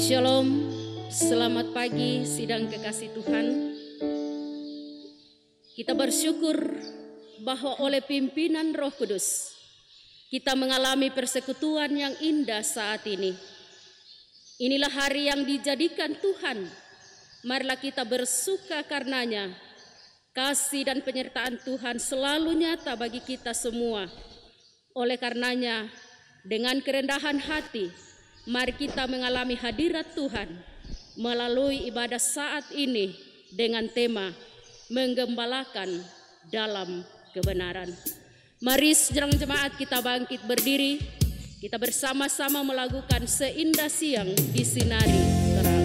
Shalom, selamat pagi sidang kekasih Tuhan. Kita bersyukur bahwa oleh pimpinan Roh Kudus kita mengalami persekutuan yang indah saat ini. Inilah hari yang dijadikan Tuhan. Marilah kita bersuka karenanya. Kasih dan penyertaan Tuhan selalu nyata bagi kita semua. Oleh karenanya, dengan kerendahan hati, mari kita mengalami hadirat Tuhan melalui ibadah saat ini dengan tema menggembalakan dalam kebenaran. Mari sejarang jemaat kita bangkit berdiri, kita bersama-sama melakukan seindah siang disinari terang.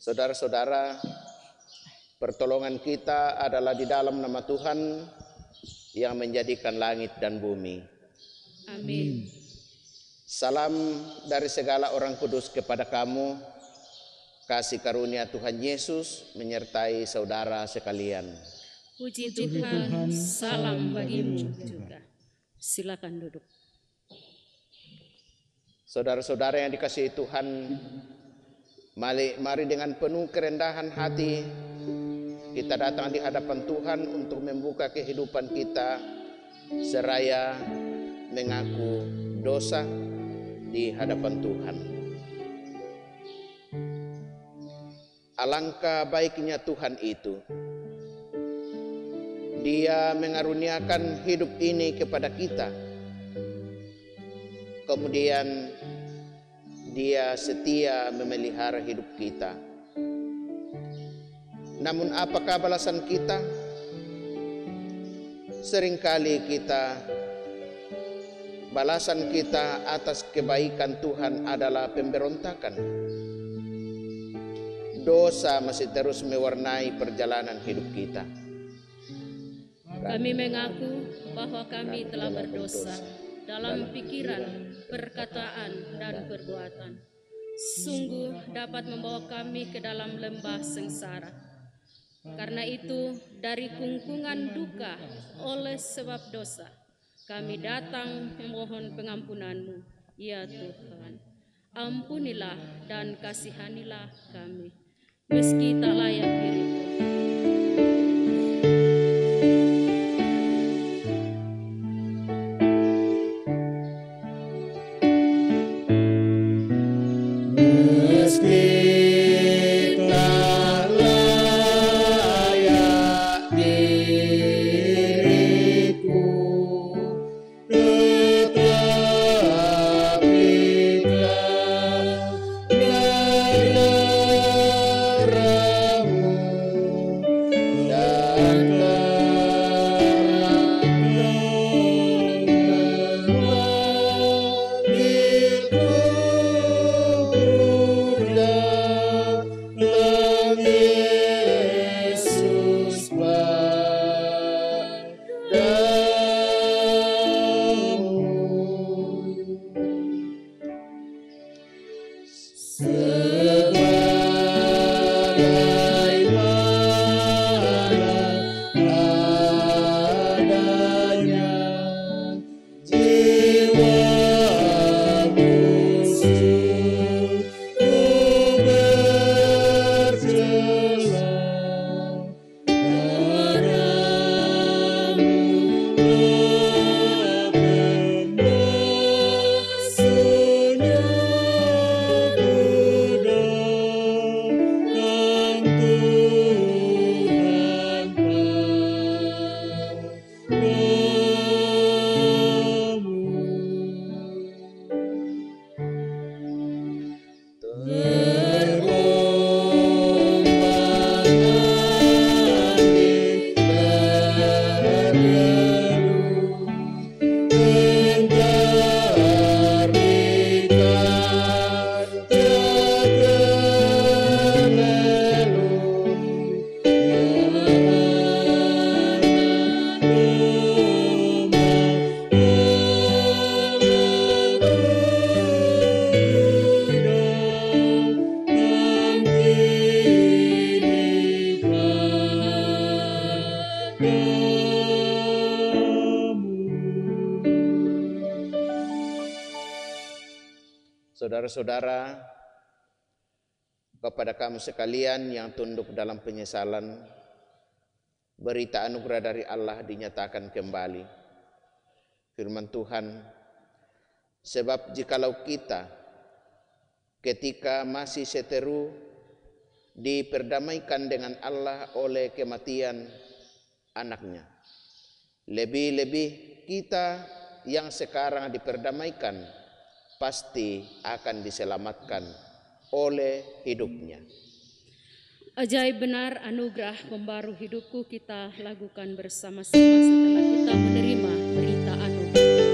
Saudara-saudara, pertolongan kita adalah di dalam nama Tuhan yang menjadikan langit dan bumi. Amin. Salam dari segala orang kudus kepada kamu. Kasih karunia Tuhan Yesus menyertai saudara sekalian. Puji Tuhan, salam bagimu juga. Silakan duduk. Saudara-saudara yang dikasihi Tuhan, mari dengan penuh kerendahan hati kita datang di hadapan Tuhan untuk membuka kehidupan kita seraya mengaku dosa di hadapan Tuhan. Alangkah baiknya Tuhan itu. Dia mengaruniakan hidup ini kepada kita. Kemudian Dia setia memelihara hidup kita. Namun apakah balasan kita? Seringkali balasan kita atas kebaikan Tuhan adalah pemberontakan. Dosa masih terus mewarnai perjalanan hidup kita. Kami mengaku bahwa kami telah berdosa dalam pikiran, perkataan, dan perbuatan. Sungguh dapat membawa kami ke dalam lembah sengsara. Karena itu, dari kungkungan duka oleh sebab dosa, kami datang memohon pengampunan-Mu, ya Tuhan. Ampunilah dan kasihanilah kami, meski tak layak diri-Mu. Saudara-saudara, kepada kamu sekalian yang tunduk dalam penyesalan, berita anugerah dari Allah dinyatakan kembali. Firman Tuhan, sebab jikalau kita ketika masih seteru diperdamaikan dengan Allah oleh kematian anaknya, lebih-lebih kita yang sekarang diperdamaikan pasti akan diselamatkan oleh hidupnya. Ajaib benar anugerah pembaru hidupku kita lakukan bersama-sama setelah kita menerima berita anugerah.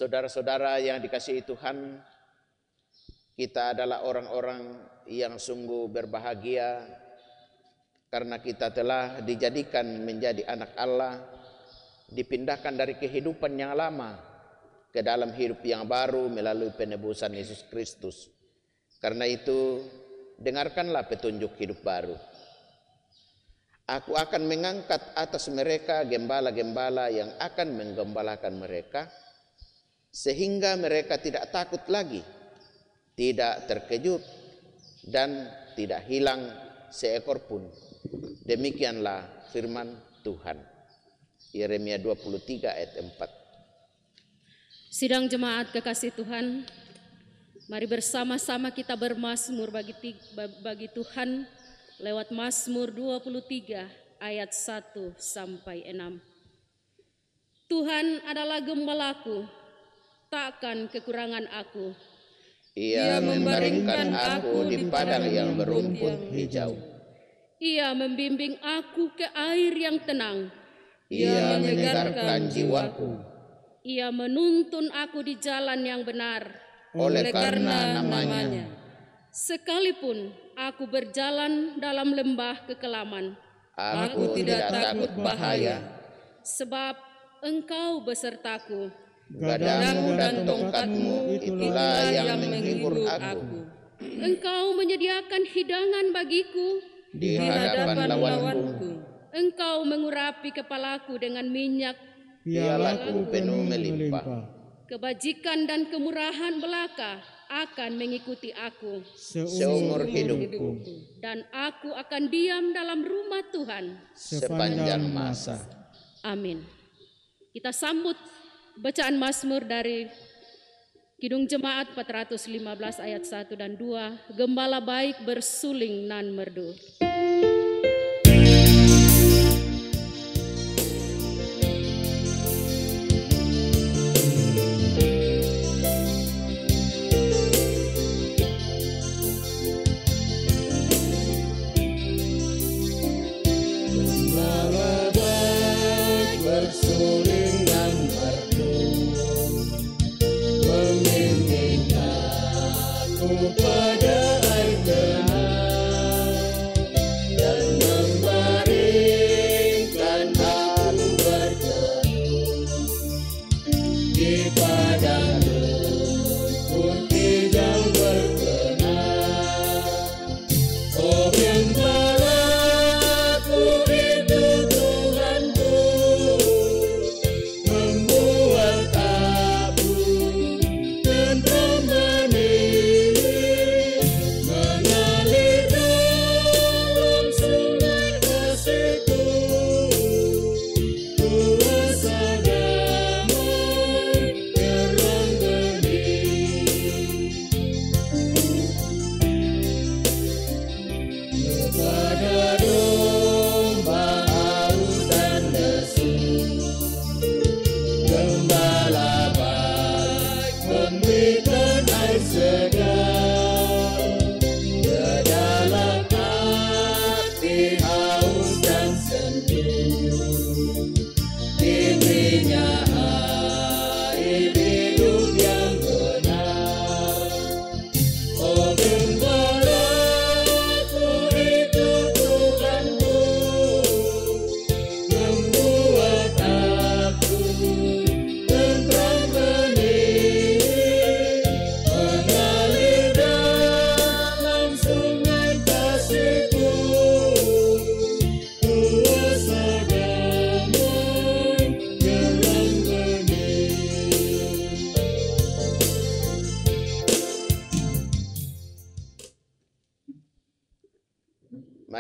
Saudara-saudara yang dikasihi Tuhan, kita adalah orang-orang yang sungguh berbahagia karena kita telah dijadikan menjadi anak Allah, dipindahkan dari kehidupan yang lama ke dalam hidup yang baru melalui penebusan Yesus Kristus. Karena itu, dengarkanlah petunjuk hidup baru. Aku akan mengangkat atas mereka gembala-gembala yang akan menggembalakan mereka, sehingga mereka tidak takut lagi, tidak terkejut, dan tidak hilang seekor pun. Demikianlah firman Tuhan. Yeremia 23 ayat 4. Sidang jemaat kekasih Tuhan, mari bersama-sama kita bermazmur bagi Tuhan lewat Mazmur 23 ayat 1 sampai 6. Tuhan adalah gembalaku, takkan kekurangan aku. Ia membaringkan aku di padang yang berumput hijau. Ia membimbing aku ke air yang tenang. Ia menyegarkan jiwaku. Ia menuntun aku di jalan yang benar oleh karena namanya. Sekalipun aku berjalan dalam lembah kekelaman, aku tidak takut bahaya. Sebab Engkau besertaku. Gadamu dan tongkatmu itulah yang menghibur aku. Engkau menyediakan hidangan bagiku di hadapan lawanku. Engkau mengurapi kepalaku dengan minyak. Pialaku penuh melimpah. Kebajikan dan kemurahan belaka akan mengikuti aku seumur hidupku. Dan aku akan diam dalam rumah Tuhan sepanjang masa. Amin. Kita sambut bacaan Mazmur dari Kidung Jemaat 415 ayat 1 dan 2. Gembala baik bersuling nan merdu. Gembala baik bersuling nan merdu, memimpin aku pada air tenang dan memberi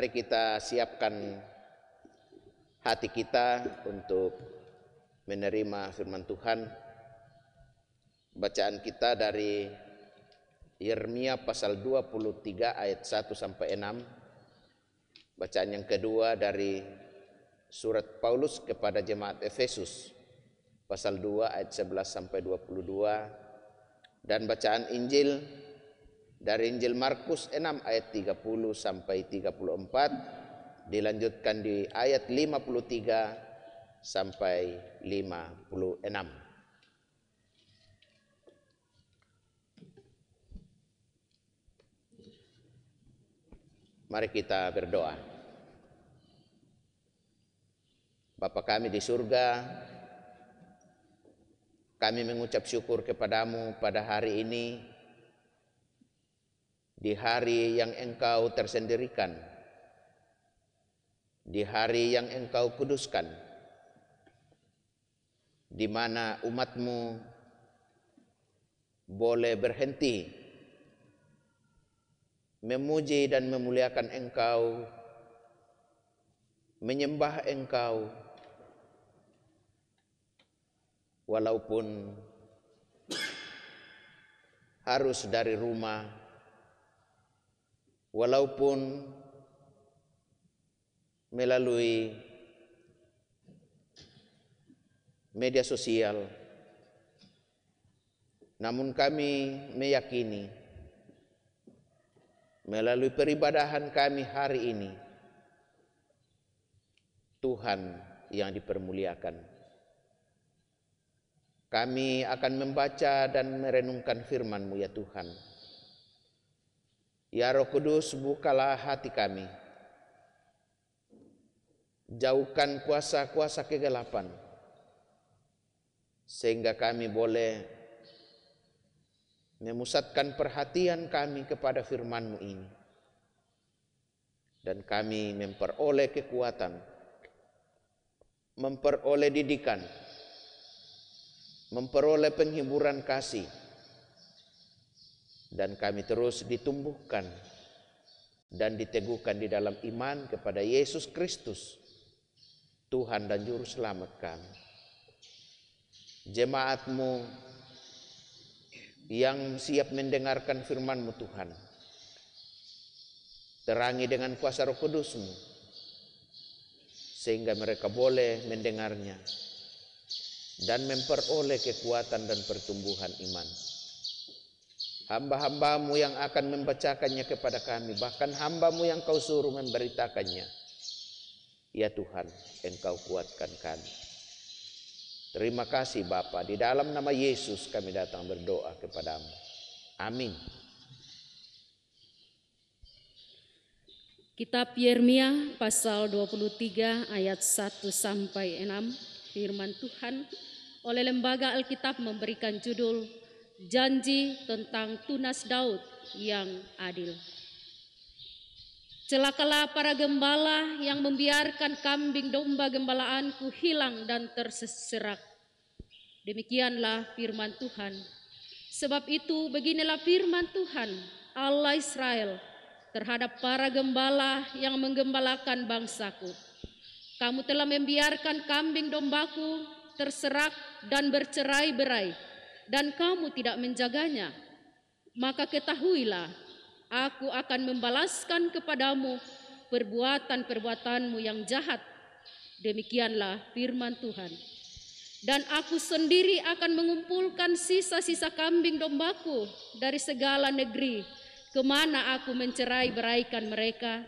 Mari kita siapkan hati kita untuk menerima firman Tuhan. Bacaan kita dari Yeremia pasal 23 ayat 1 sampai 6. Bacaan yang kedua dari surat Paulus kepada jemaat Efesus pasal 2 ayat 11 sampai 22. Dan bacaan Injil dari Injil Markus 6 ayat 30 sampai 34, dilanjutkan di ayat 53 sampai 56. Mari kita berdoa. Bapa kami di surga, kami mengucap syukur kepadamu pada hari ini, di hari yang Engkau tersendirikan, di hari yang Engkau kuduskan, di mana umat-Mu boleh berhenti memuji dan memuliakan Engkau, menyembah Engkau, walaupun harus dari rumah, walaupun melalui media sosial, namun kami meyakini melalui peribadahan kami hari ini, Tuhan yang dipermuliakan. Kami akan membaca dan merenungkan firman-Mu ya Tuhan. Ya Roh Kudus, bukalah hati kami. Jauhkan kuasa-kuasa kegelapan, sehingga kami boleh memusatkan perhatian kami kepada firman-Mu ini. Dan kami memperoleh kekuatan, memperoleh didikan, memperoleh penghiburan kasih, dan kami terus ditumbuhkan dan diteguhkan di dalam iman kepada Yesus Kristus, Tuhan dan Juru Selamat kami. Jemaat-Mu yang siap mendengarkan firman-Mu Tuhan, terangi dengan kuasa Roh Kudus-Mu, sehingga mereka boleh mendengarnya dan memperoleh kekuatan dan pertumbuhan iman. Hamba-hamba-Mu yang akan membacakannya kepada kami, bahkan hamba-Mu yang Kau suruh memberitakannya, ya Tuhan, Engkau kuatkan kami. Terima kasih Bapa, di dalam nama Yesus kami datang berdoa kepadamu. Amin. Kitab Yeremia pasal 23 ayat 1 sampai 6, firman Tuhan oleh Lembaga Alkitab memberikan judul Janji tentang Tunas Daud yang Adil. Celakalah para gembala yang membiarkan kambing domba gembalaanku hilang dan terserak. Demikianlah firman Tuhan. Sebab itu beginilah firman Tuhan Allah Israel terhadap para gembala yang menggembalakan bangsaku. Kamu telah membiarkan kambing dombaku terserak dan bercerai-berai, dan kamu tidak menjaganya. Maka ketahuilah, aku akan membalaskan kepadamu perbuatan-perbuatanmu yang jahat. Demikianlah firman Tuhan. Dan aku sendiri akan mengumpulkan sisa-sisa kambing dombaku dari segala negeri, kemana aku mencerai-beraikan mereka,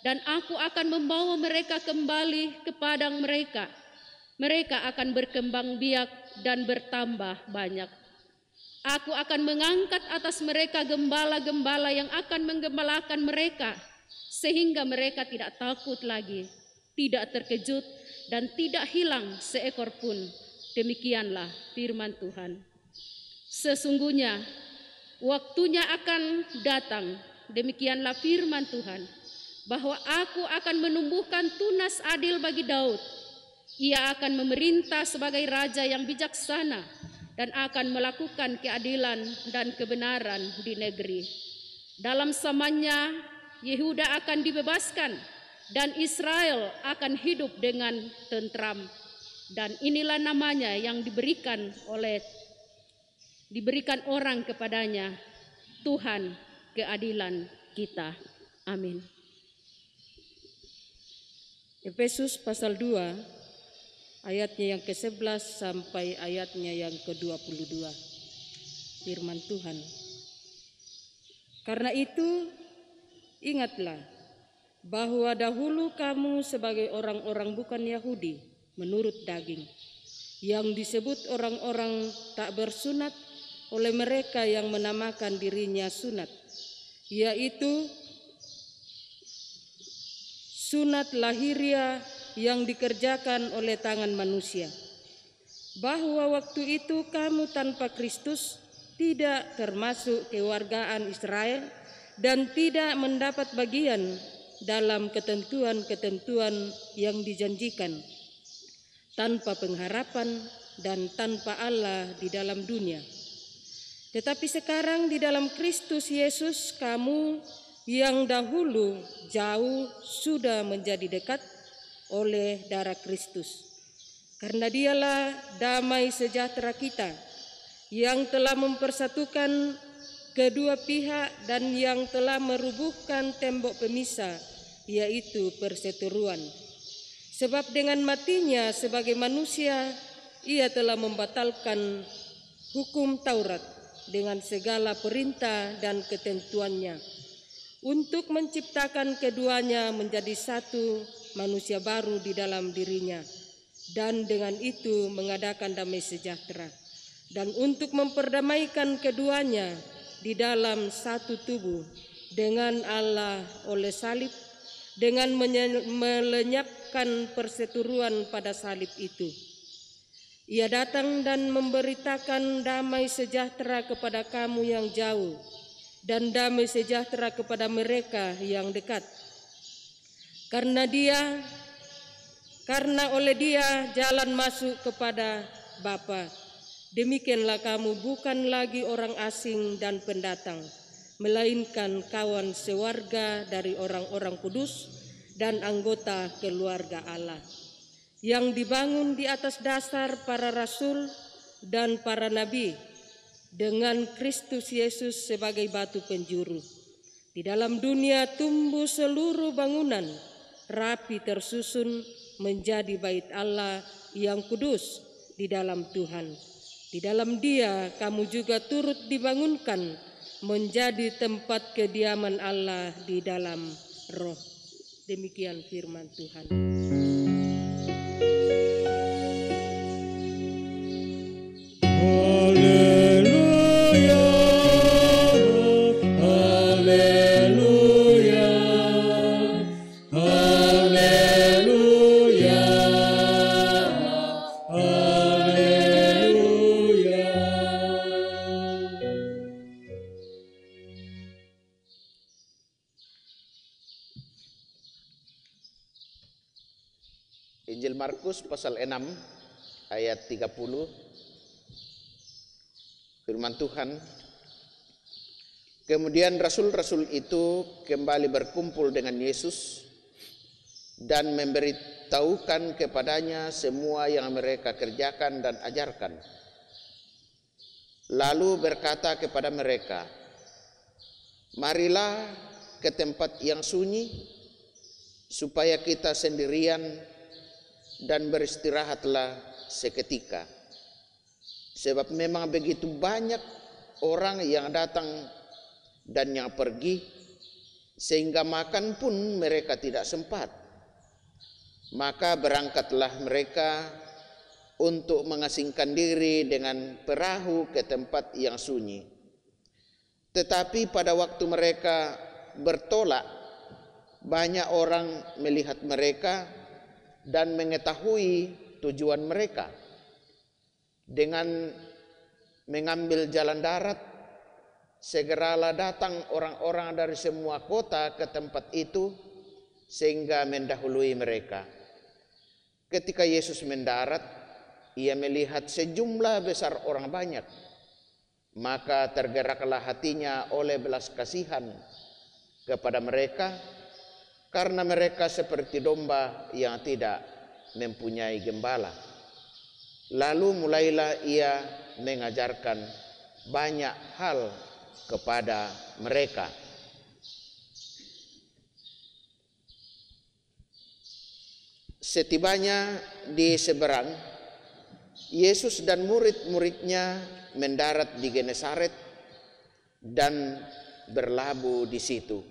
dan aku akan membawa mereka kembali ke padang mereka. Mereka akan berkembang biak dan bertambah banyak. Aku akan mengangkat atas mereka gembala-gembala yang akan menggembalakan mereka, sehingga mereka tidak takut lagi, tidak terkejut, dan tidak hilang seekor pun. Demikianlah firman Tuhan. Sesungguhnya waktunya akan datang, demikianlah firman Tuhan, bahwa aku akan menumbuhkan tunas adil bagi Daud. Ia akan memerintah sebagai raja yang bijaksana dan akan melakukan keadilan dan kebenaran di negeri. Dalam zamannya Yehuda akan dibebaskan dan Israel akan hidup dengan tentram. Dan inilah namanya yang diberikan orang kepadanya, Tuhan keadilan kita. Amin. Efesus pasal 2 ayatnya yang ke-11 sampai ayatnya yang ke-22. Firman Tuhan. Karena itu ingatlah bahwa dahulu kamu sebagai orang-orang bukan Yahudi menurut daging, yang disebut orang-orang tak bersunat oleh mereka yang menamakan dirinya sunat, yaitu sunat lahiriah yang dikerjakan oleh tangan manusia. Bahwa waktu itu kamu tanpa Kristus tidak termasuk kewargaan Israel dan tidak mendapat bagian dalam ketentuan-ketentuan yang dijanjikan, tanpa pengharapan dan tanpa Allah di dalam dunia. Tetapi sekarang di dalam Kristus Yesus, kamu yang dahulu jauh sudah menjadi dekat oleh darah Kristus. Karena dialah damai sejahtera kita, yang telah mempersatukan kedua pihak dan yang telah merubuhkan tembok pemisah, yaitu perseteruan. Sebab dengan matinya sebagai manusia, ia telah membatalkan hukum Taurat dengan segala perintah dan ketentuannya, untuk menciptakan keduanya menjadi satu manusia baru di dalam dirinya, dan dengan itu mengadakan damai sejahtera, dan untuk memperdamaikan keduanya di dalam satu tubuh dengan Allah oleh salib, dengan melenyapkan perseteruan pada salib itu. Ia datang dan memberitakan damai sejahtera kepada kamu yang jauh, dan damai sejahtera kepada mereka yang dekat. Karena oleh Dia jalan masuk kepada Bapa. Demikianlah kamu bukan lagi orang asing dan pendatang, melainkan kawan sewarga dari orang-orang kudus dan anggota keluarga Allah, yang dibangun di atas dasar para rasul dan para nabi, dengan Kristus Yesus sebagai batu penjuru. Di dalam dunia tumbuh seluruh bangunan rapi tersusun menjadi bait Allah yang kudus di dalam Tuhan. Di dalam Dia kamu juga turut dibangunkan menjadi tempat kediaman Allah di dalam Roh. Demikian firman Tuhan. Injil Markus pasal 6 ayat 30. Firman Tuhan. Kemudian rasul-rasul itu kembali berkumpul dengan Yesus dan memberitahukan kepadanya semua yang mereka kerjakan dan ajarkan. Lalu berkata kepada mereka, "Marilah ke tempat yang sunyi, supaya kita sendirian dan beristirahatlah seketika. Sebab memang begitu banyak orang yang datang dan yang pergi, sehingga makan pun mereka tidak sempat. Maka berangkatlah mereka untuk mengasingkan diri dengan perahu ke tempat yang sunyi. Tetapi pada waktu mereka bertolak, banyak orang melihat mereka dan mengetahui tujuan mereka. Dengan mengambil jalan darat, segeralah datang orang-orang dari semua kota ke tempat itu, sehingga mendahului mereka. Ketika Yesus mendarat, ia melihat sejumlah besar orang banyak, maka tergeraklah hatinya oleh belas kasihan kepada mereka, karena mereka seperti domba yang tidak mempunyai gembala. Lalu mulailah ia mengajarkan banyak hal kepada mereka. Setibanya di seberang, Yesus dan murid-muridnya mendarat di Genesaret dan berlabuh di situ.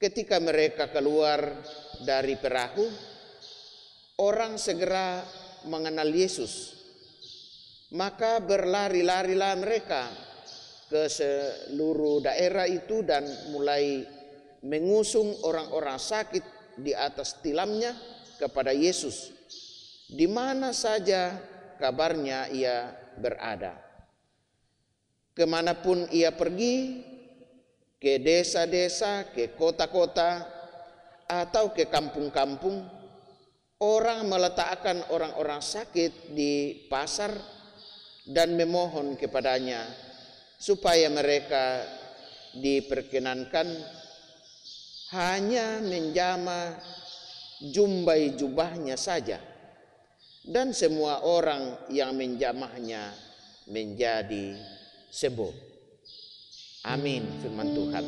Ketika mereka keluar dari perahu, orang segera mengenal Yesus. Maka berlari-larilah mereka ke seluruh daerah itu dan mulai mengusung orang-orang sakit di atas tilamnya kepada Yesus, di mana saja kabarnya ia berada. Kemanapun ia pergi, ke desa-desa, ke kota-kota, atau ke kampung-kampung, orang meletakkan orang-orang sakit di pasar dan memohon kepadanya supaya mereka diperkenankan hanya menjamah jumbai jubahnya saja, dan semua orang yang menjamahnya menjadi sembuh. Amin, firman Tuhan.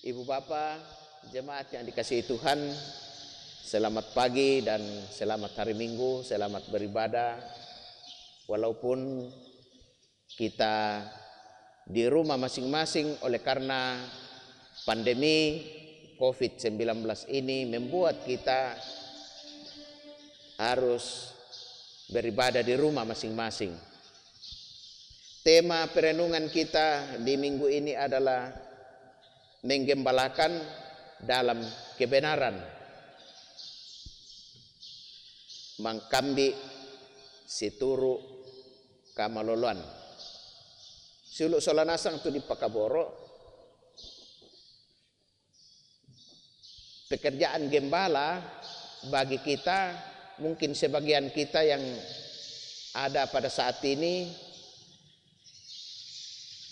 Ibu Bapak, jemaat yang dikasihi Tuhan, selamat pagi dan selamat hari Minggu, selamat beribadah. Walaupun kita di rumah masing-masing oleh karena pandemi COVID-19 ini membuat kita harus beribadah di rumah masing-masing. Tema perenungan kita di minggu ini adalah menggembalakan dalam kebenaran. Mangkambi situru kamaloluan. Suluk solanasang tu di Pakaboro. Pekerjaan gembala bagi kita, mungkin sebagian kita yang ada pada saat ini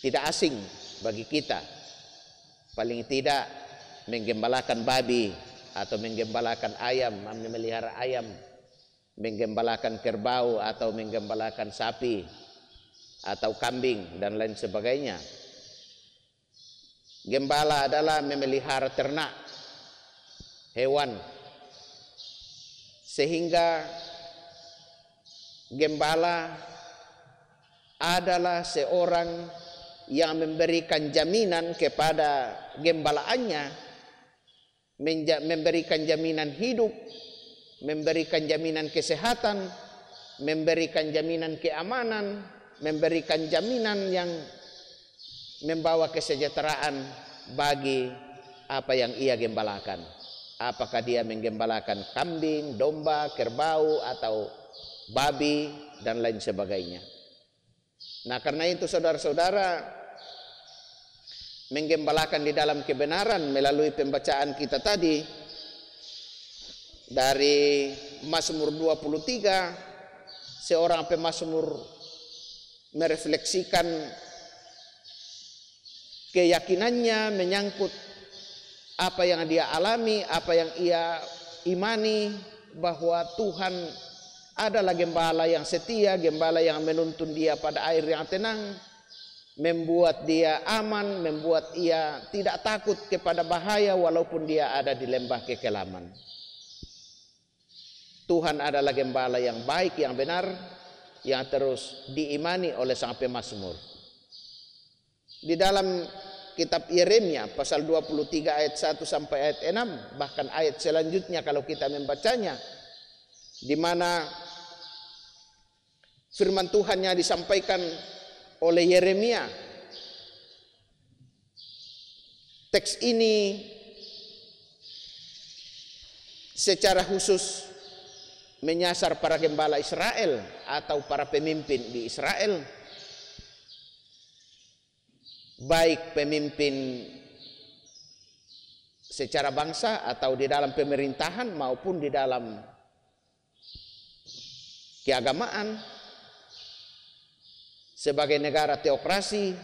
tidak asing bagi kita. Paling tidak menggembalakan babi atau menggembalakan ayam, memelihara ayam, menggembalakan kerbau atau menggembalakan sapi atau kambing dan lain sebagainya. Gembala adalah memelihara ternak, hewan, sehingga gembala adalah seorang yang memberikan jaminan kepada gembalaannya, memberikan jaminan hidup, memberikan jaminan kesehatan, memberikan jaminan keamanan, memberikan jaminan yang membawa kesejahteraan bagi apa yang ia gembalakan. Apakah dia menggembalakan kambing, domba, kerbau, atau babi, dan lain sebagainya. Nah, karena itu saudara-saudara, menggembalakan di dalam kebenaran melalui pembacaan kita tadi dari Mazmur 23, seorang pemazmur merefleksikan keyakinannya menyangkut apa yang dia alami, apa yang ia imani, bahwa Tuhan adalah gembala yang setia, gembala yang menuntun dia pada air yang tenang, membuat dia aman, membuat ia tidak takut kepada bahaya walaupun dia ada di lembah kekelaman. Tuhan adalah gembala yang baik, yang benar, yang terus diimani oleh sang pemazmur. Di dalam kitab Yeremia pasal 23 ayat 1 sampai ayat 6, bahkan ayat selanjutnya kalau kita membacanya, di mana firman Tuhannya disampaikan oleh Yeremia. Teks ini secara khusus menyasar para gembala Israel atau para pemimpin di Israel, baik pemimpin secara bangsa atau di dalam pemerintahan maupun di dalam keagamaan. Sebagai negara teokrasi,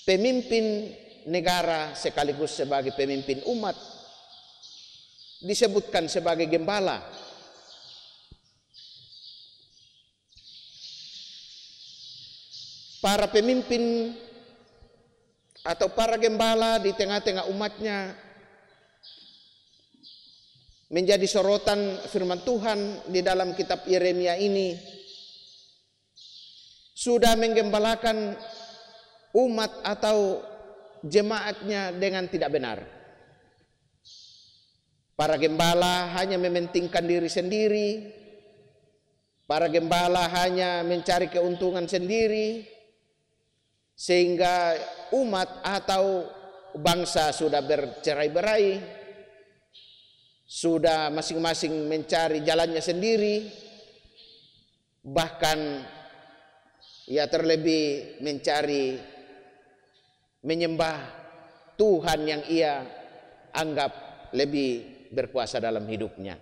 pemimpin negara sekaligus sebagai pemimpin umat disebutkan sebagai gembala. Para pemimpin atau para gembala di tengah-tengah umatnya menjadi sorotan firman Tuhan di dalam kitab Yeremia ini, sudah menggembalakan umat atau jemaatnya dengan tidak benar. Para gembala hanya mementingkan diri sendiri, para gembala hanya mencari keuntungan sendiri, sehingga umat atau bangsa sudah bercerai-berai, sudah masing-masing mencari jalannya sendiri, bahkan ia terlebih menyembah Tuhan yang ia anggap lebih berkuasa dalam hidupnya.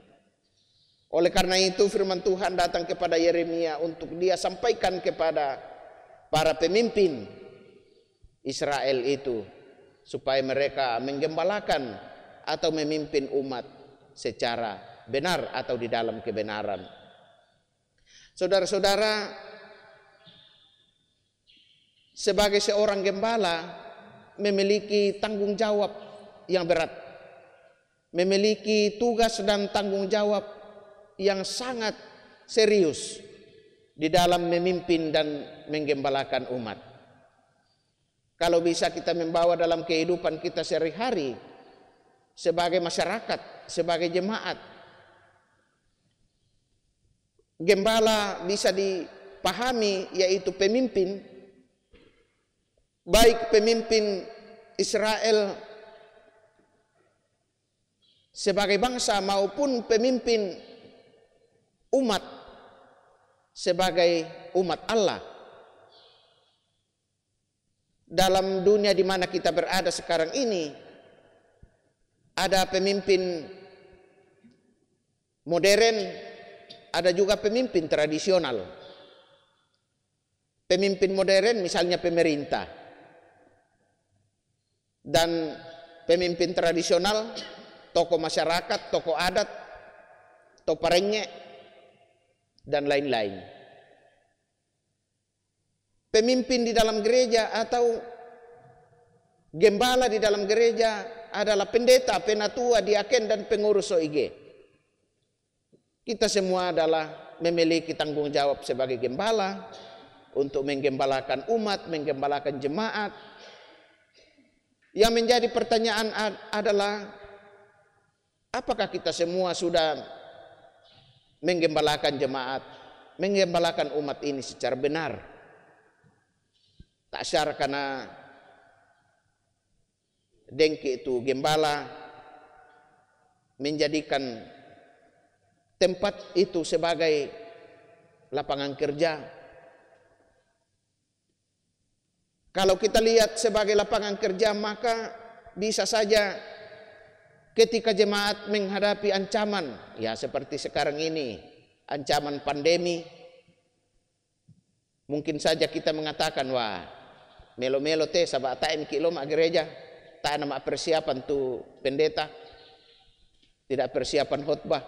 Oleh karena itu firman Tuhan datang kepada Yeremia untuk dia sampaikan kepada para pemimpin Israel itu, supaya mereka menggembalakan atau memimpin umat secara benar atau di dalam kebenaran. Saudara-saudara, sebagai seorang gembala memiliki tanggung jawab yang berat, memiliki tugas dan tanggung jawab yang sangat serius di dalam memimpin dan menggembalakan umat. Kalau bisa kita membawa dalam kehidupan kita sehari-hari sebagai masyarakat, sebagai jemaat, gembala bisa dipahami yaitu pemimpin, baik pemimpin Israel sebagai bangsa maupun pemimpin umat sebagai umat Allah. Dalam dunia di mana kita berada sekarang ini, ada pemimpin modern, ada juga pemimpin tradisional. Pemimpin modern misalnya pemerintah, dan pemimpin tradisional tokoh masyarakat, tokoh adat, tokoh parengge, dan lain-lain. Pemimpin di dalam gereja atau gembala di dalam gereja adalah pendeta, penatua, diaken, dan pengurus OIG. Kita semua adalah memiliki tanggung jawab sebagai gembala untuk menggembalakan umat, menggembalakan jemaat. Yang menjadi pertanyaan adalah, apakah kita semua sudah menggembalakan jemaat, menggembalakan umat ini secara benar? Tak syar karena dengki itu gembala menjadikan tempat itu sebagai lapangan kerja. Kalau kita lihat sebagai lapangan kerja, maka bisa saja ketika jemaat menghadapi ancaman, ya seperti sekarang ini, ancaman pandemi, mungkin saja kita mengatakan, wah, melo-melo teh sabak tain kilo mak gereja, tak nama persiapan tu pendeta, tidak persiapan khotbah,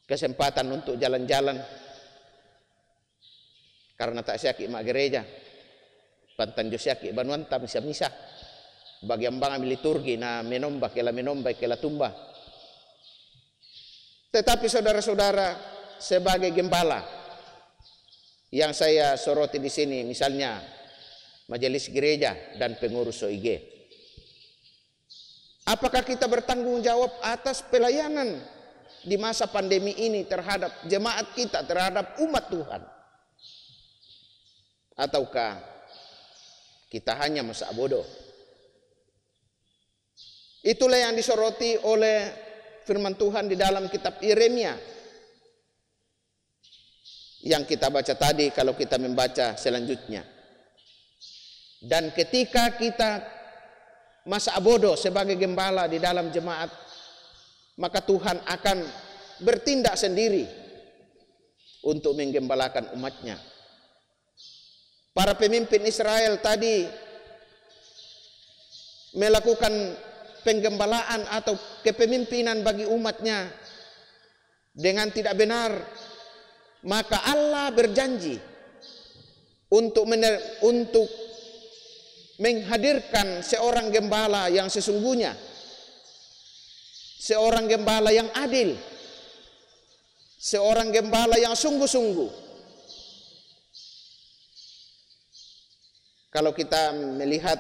kesempatan untuk jalan-jalan, karena tak syaki mak gereja, pantan jo syaki banuan tam misa-misa, bagian bang liturgi na menomba kela tumba. Tetapi saudara-saudara, sebagai gembala yang saya soroti di sini, misalnya majelis gereja dan pengurus OIG, apakah kita bertanggung jawab atas pelayanan di masa pandemi ini terhadap jemaat kita, terhadap umat Tuhan? Ataukah kita hanya masa bodoh? Itulah yang disoroti oleh firman Tuhan di dalam kitab Yeremia yang kita baca tadi kalau kita membaca selanjutnya. Dan ketika kita masa bodoh sebagai gembala di dalam jemaat, maka Tuhan akan bertindak sendiri untuk menggembalakan umatnya. Para pemimpin Israel tadi melakukan penggembalaan atau kepemimpinan bagi umatnya dengan tidak benar, maka Allah berjanji untuk menghadirkan seorang gembala yang sesungguhnya, seorang gembala yang adil, seorang gembala yang sungguh-sungguh. Kalau kita melihat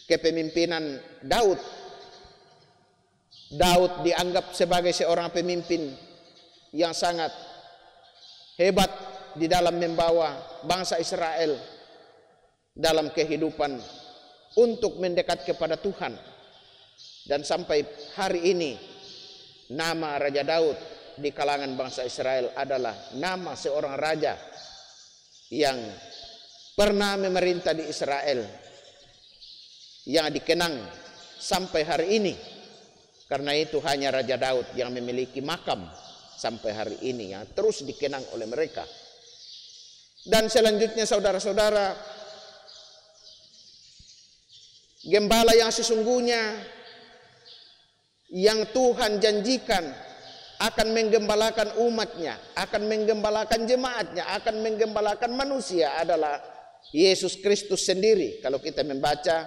kepemimpinan Daud dianggap sebagai seorang pemimpin yang sangat hebat di dalam membawa bangsa Israel dalam kehidupan untuk mendekat kepada Tuhan. Dan sampai hari ini nama Raja Daud di kalangan bangsa Israel adalah nama seorang raja yang pernah memerintah di Israel, yang dikenang sampai hari ini. Karena itu hanya Raja Daud yang memiliki makam sampai hari ini yang terus dikenang oleh mereka. Dan selanjutnya saudara-saudara, gembala yang sesungguhnya yang Tuhan janjikan akan menggembalakan umatnya, akan menggembalakan jemaatnya, akan menggembalakan manusia adalah Yesus Kristus sendiri. Kalau kita membaca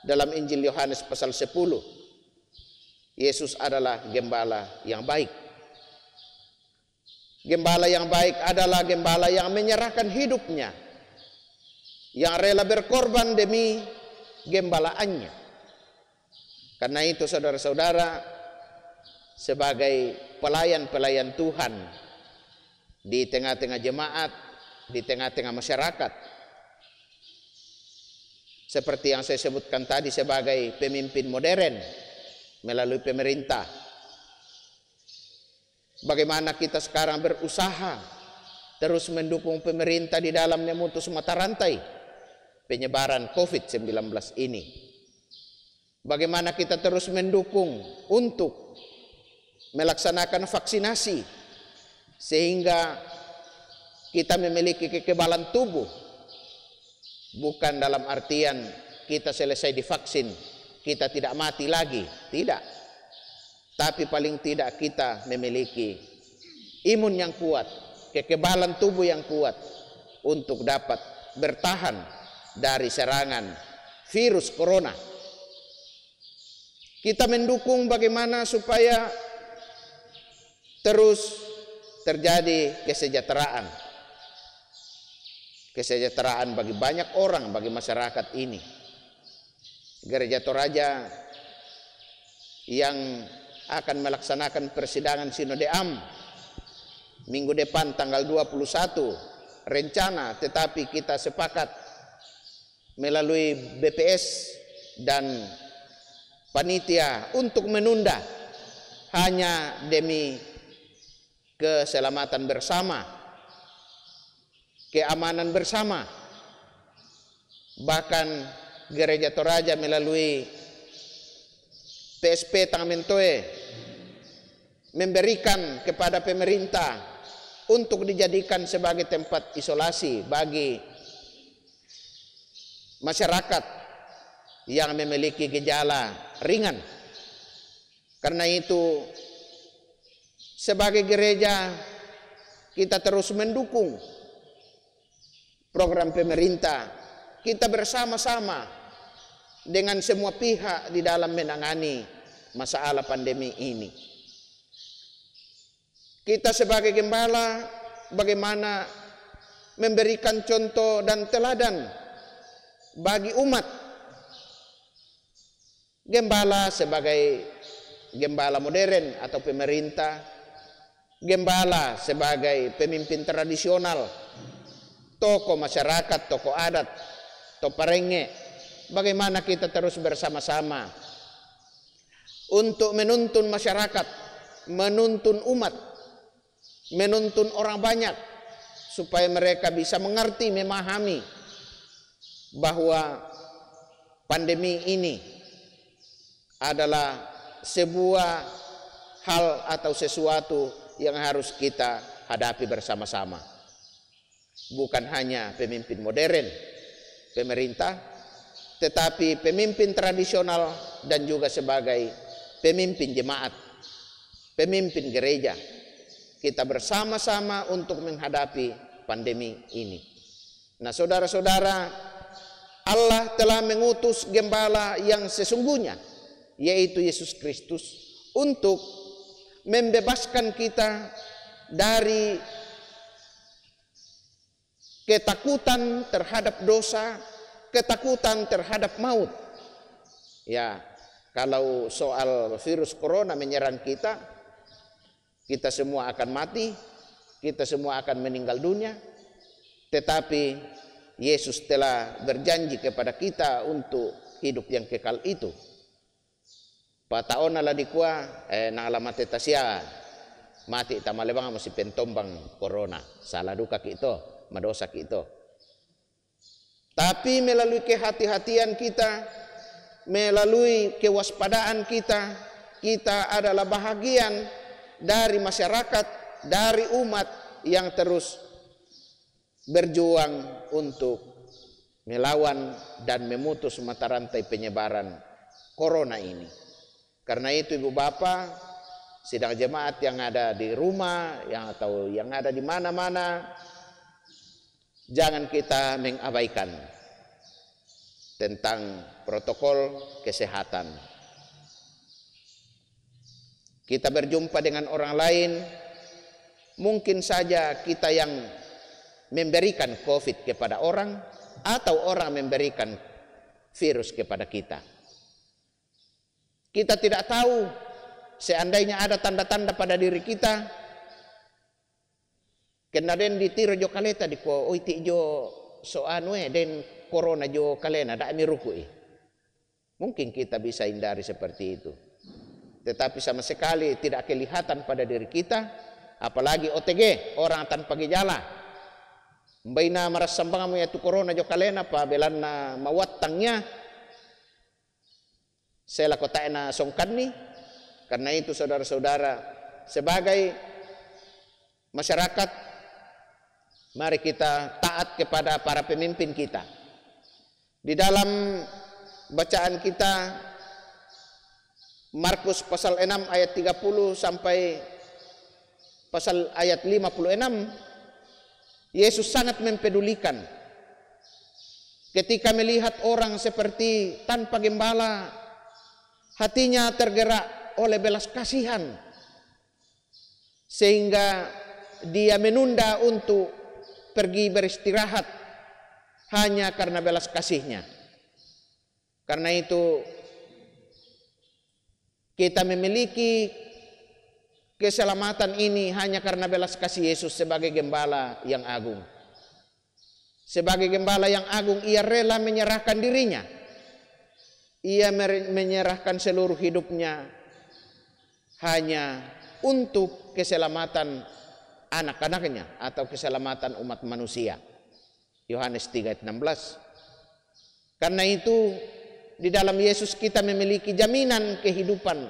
dalam Injil Yohanes pasal 10, Yesus adalah gembala yang baik. Gembala yang baik adalah gembala yang menyerahkan hidupnya, yang rela berkorban demi gembalaannya. Karena itu saudara-saudara, sebagai pelayan-pelayan Tuhan di tengah-tengah jemaat, di tengah-tengah masyarakat, seperti yang saya sebutkan tadi, sebagai pemimpin modern melalui pemerintah, bagaimana kita sekarang berusaha terus mendukung pemerintah di dalam memutus mata rantai penyebaran COVID-19 ini. Bagaimana kita terus mendukung untuk melaksanakan vaksinasi sehingga kita memiliki kekebalan tubuh. Bukan dalam artian kita selesai divaksin, kita tidak mati lagi. Tidak. Tapi paling tidak kita memiliki imun yang kuat, kekebalan tubuh yang kuat untuk dapat bertahan dari serangan virus corona. Kita mendukung bagaimana supaya terus terjadi kesejahteraan bagi banyak orang, bagi masyarakat ini. Gereja Toraja yang akan melaksanakan persidangan Sinode Am minggu depan tanggal 21 rencana, tetapi kita sepakat melalui BPS dan panitia untuk menunda hanya demi keselamatan bersama, keamanan bersama. Bahkan Gereja Toraja melalui PSP Tangamentoe memberikan kepada pemerintah untuk dijadikan sebagai tempat isolasi bagi masyarakat yang memiliki gejala ringan. Karena itu sebagai gereja kita terus mendukung program pemerintah. Kita bersama-sama dengan semua pihak di dalam menangani masalah pandemi ini. Kita sebagai gembala bagaimana memberikan contoh dan teladan bagi umat. Gembala sebagai gembala modern atau pemerintah, gembala sebagai pemimpin tradisional, tokoh masyarakat, tokoh adat, toparenge, bagaimana kita terus bersama-sama untuk menuntun masyarakat, menuntun umat, menuntun orang banyak, supaya mereka bisa mengerti, memahami bahwa pandemi ini adalah sebuah hal atau sesuatu yang harus kita hadapi bersama-sama. Bukan hanya pemimpin modern, pemerintah, tetapi pemimpin tradisional dan juga sebagai pemimpin jemaat, pemimpin gereja. Kita bersama-sama untuk menghadapi pandemi ini. Nah, saudara-saudara, Allah telah mengutus gembala yang sesungguhnya, yaitu Yesus Kristus, untuk membebaskan kita dari ketakutan terhadap dosa, ketakutan terhadap maut. Ya, kalau soal virus corona menyerang kita, kita semua akan mati, kita semua akan meninggal dunia. Tetapi Yesus telah berjanji kepada kita untuk hidup yang kekal itu. Pataon ala dikua na alamat tasia mati tamalebang masih pentombang corona. Salah duka kita, madosa kita. Tapi melalui kehati-hatian kita, melalui kewaspadaan kita, kita adalah bahagian dari masyarakat, dari umat yang terus berjuang untuk melawan dan memutus mata rantai penyebaran corona ini. Karena itu Ibu Bapak, sidang jemaat yang ada di rumah atau yang ada di mana-mana, jangan kita mengabaikan tentang protokol kesehatan. Kita berjumpa dengan orang lain, mungkin saja kita yang memberikan COVID kepada orang, atau orang memberikan virus kepada kita. Kita tidak tahu, seandainya ada tanda-tanda pada diri kita, kena den ditiro jo kaleta di ko oiti jo so anue den corona jo kalena da mirukui. Mungkin kita bisa hindari seperti itu. Tetapi sama sekali tidak kelihatan pada diri kita, apalagi OTG, orang tanpa gejala. Mbay na marasambang mo yaitu corona jo kalena pa belan na mawatangnya sela kota na songkan ni. Karena itu saudara-saudara, sebagai masyarakat, mari kita taat kepada para pemimpin kita. Di dalam bacaan kita Markus pasal 6 ayat 30 sampai pasal ayat 56, Yesus sangat mempedulikan ketika melihat orang seperti tanpa gembala, hatinya tergerak oleh belas kasihan sehingga dia menunda untuk pergi beristirahat hanya karena belas kasihnya. Karena itu kita memiliki keselamatan ini hanya karena belas kasih Yesus sebagai gembala yang agung. Sebagai gembala yang agung, ia rela menyerahkan dirinya. Ia menyerahkan seluruh hidupnya hanya untuk keselamatan anak-anaknya atau keselamatan umat manusia. Yohanes 3:16. Karena itu di dalam Yesus kita memiliki jaminan kehidupan,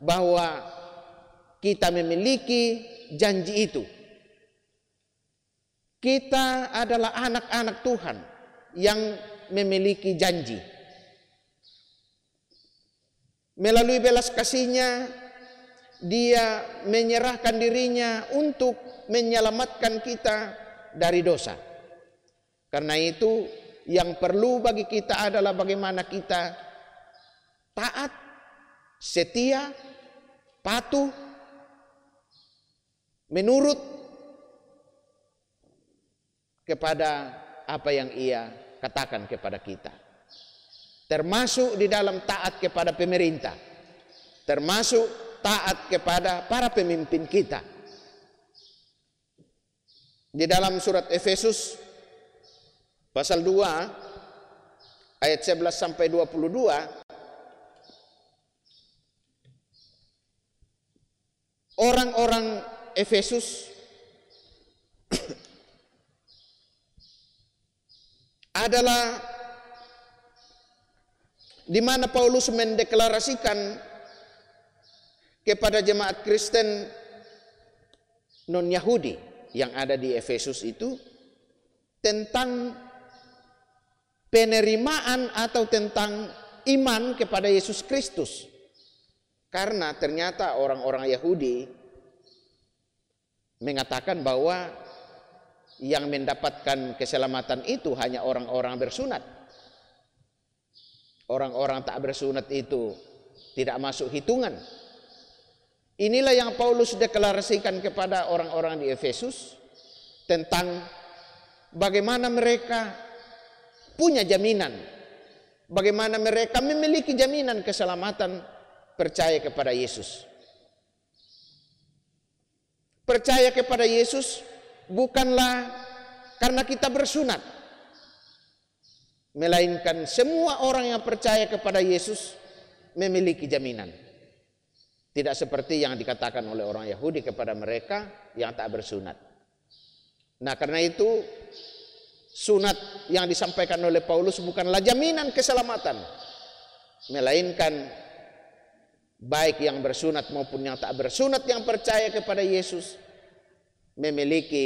bahwa kita memiliki janji itu. Kita adalah anak-anak Tuhan yang memiliki janji. Melalui belas kasihnya, dia menyerahkan dirinya untuk menyelamatkan kita dari dosa. Karena itu yang perlu bagi kita adalah bagaimana kita taat, setia, patuh, menurut kepada apa yang ia katakan kepada kita. Termasuk di dalam taat kepada pemerintah. termasuk taat kepada para pemimpin kita. Di dalam surat Efesus pasal 2 ayat 11 sampai 22, orang-orang Efesus adalah di mana Paulus mendeklarasikan kepada jemaat Kristen non-Yahudi yang ada di Efesus itu tentang penerimaan atau tentang iman kepada Yesus Kristus. Karena ternyata orang-orang Yahudi mengatakan bahwa yang mendapatkan keselamatan itu hanya orang-orang bersunat. Orang-orang tak bersunat itu tidak masuk hitungan. Inilah yang Paulus deklarasikan kepada orang-orang di Efesus tentang bagaimana mereka punya jaminan, bagaimana mereka memiliki jaminan keselamatan percaya kepada Yesus. Percaya kepada Yesus bukanlah karena kita bersunat, melainkan semua orang yang percaya kepada Yesus memiliki jaminan. Tidak seperti yang dikatakan oleh orang Yahudi kepada mereka yang tak bersunat. Nah, karena itu sunat yang disampaikan oleh Paulus bukanlah jaminan keselamatan, melainkan baik yang bersunat maupun yang tak bersunat yang percaya kepada Yesus memiliki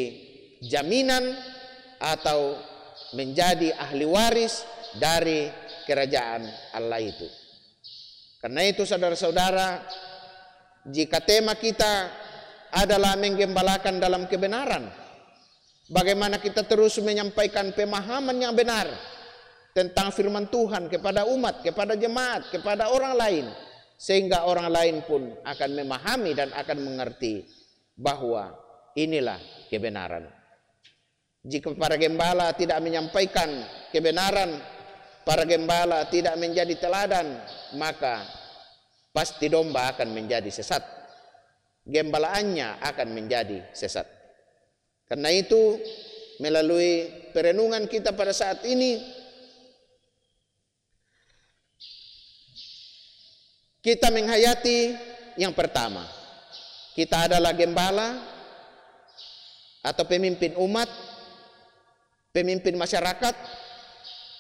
jaminan atau menjadi ahli waris dari kerajaan Allah itu. Karena itu saudara-saudara, jika tema kita adalah menggembalakan dalam kebenaran, bagaimana kita terus menyampaikan pemahaman yang benar tentang firman Tuhan kepada umat, kepada jemaat, kepada orang lain, sehingga orang lain pun akan memahami dan akan mengerti bahwa inilah kebenaran. Jika para gembala tidak menyampaikan kebenaran, para gembala tidak menjadi teladan, maka pasti domba akan menjadi sesat. Gembalaannya akan menjadi sesat. Karena itu, melalui perenungan kita pada saat ini, kita menghayati yang pertama, kita adalah gembala atau pemimpin umat, pemimpin masyarakat,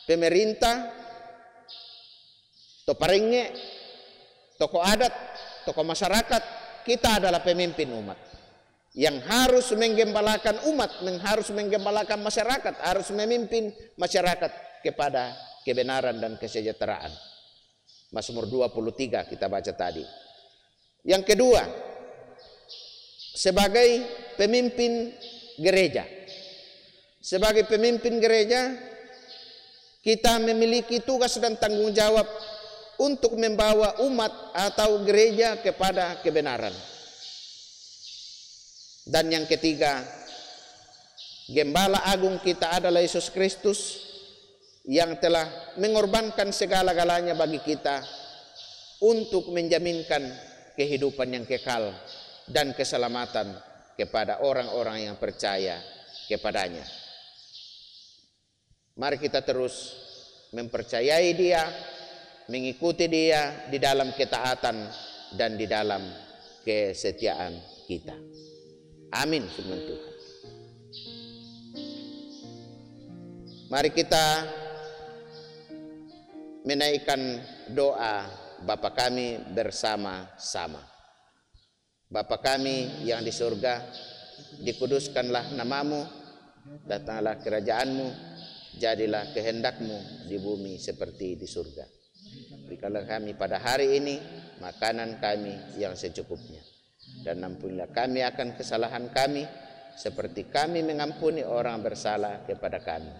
pemerintah, toparenge, tokoh adat, tokoh masyarakat. Kita adalah pemimpin umat yang harus menggembalakan umat, harus menggembalakan masyarakat, harus memimpin masyarakat kepada kebenaran dan kesejahteraan. Mazmur 23 kita baca tadi. Yang kedua, sebagai pemimpin gereja. Sebagai pemimpin gereja, kita memiliki tugas dan tanggung jawab untuk membawa umat atau gereja kepada kebenaran. Dan yang ketiga, Gembala Agung kita adalah Yesus Kristus yang telah mengorbankan segala-galanya bagi kita untuk menjaminkan kehidupan yang kekal dan keselamatan kepada orang-orang yang percaya kepadanya. Mari kita terus mempercayai Dia, mengikuti Dia di dalam ketaatan dan di dalam kesetiaan kita. Amin, firman Tuhan. Mari kita menaikkan doa Bapa kami bersama-sama. Bapa kami yang di surga, dikuduskanlah namamu, datanglah kerajaanmu, jadilah kehendakmu di bumi seperti di surga. Berikanlah kami pada hari ini makanan kami yang secukupnya. Dan ampunilah kami akan kesalahan kami, seperti kami mengampuni orang bersalah kepada kami.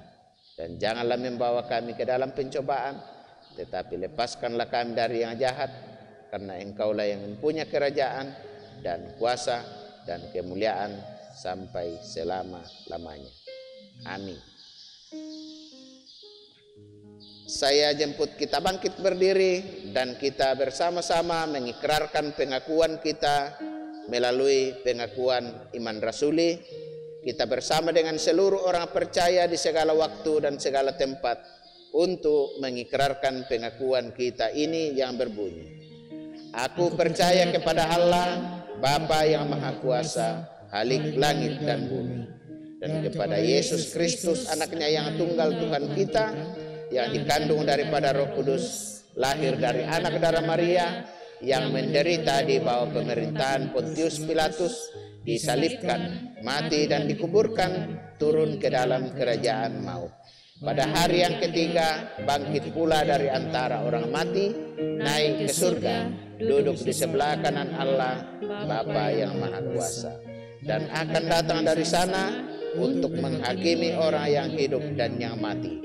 Dan janganlah membawa kami ke dalam pencobaan, tetapi lepaskanlah kami dari yang jahat, karena Engkaulah yang mempunyai kerajaan dan kuasa dan kemuliaan sampai selama-lamanya. Amin. saya jemput kita bangkit berdiri dan kita bersama-sama mengikrarkan pengakuan kita melalui pengakuan iman rasuli. Kita bersama dengan seluruh orang percaya di segala waktu dan segala tempat untuk mengikrarkan pengakuan kita ini yang berbunyi: Aku percaya kepada Allah, Bapa yang Maha Kuasa, Khalik langit dan bumi, dan kepada Yesus Kristus, anaknya yang tunggal Tuhan kita, yang dikandung daripada Roh Kudus, lahir dari anak darah Maria, yang menderita di bawah pemerintahan Pontius Pilatus, disalibkan, mati dan dikuburkan, turun ke dalam kerajaan maut. Pada hari yang ketiga, bangkit pula dari antara orang mati, naik ke surga, duduk di sebelah kanan Allah, Bapa yang Maha Kuasa, dan akan datang dari sana untuk menghakimi orang yang hidup dan yang mati.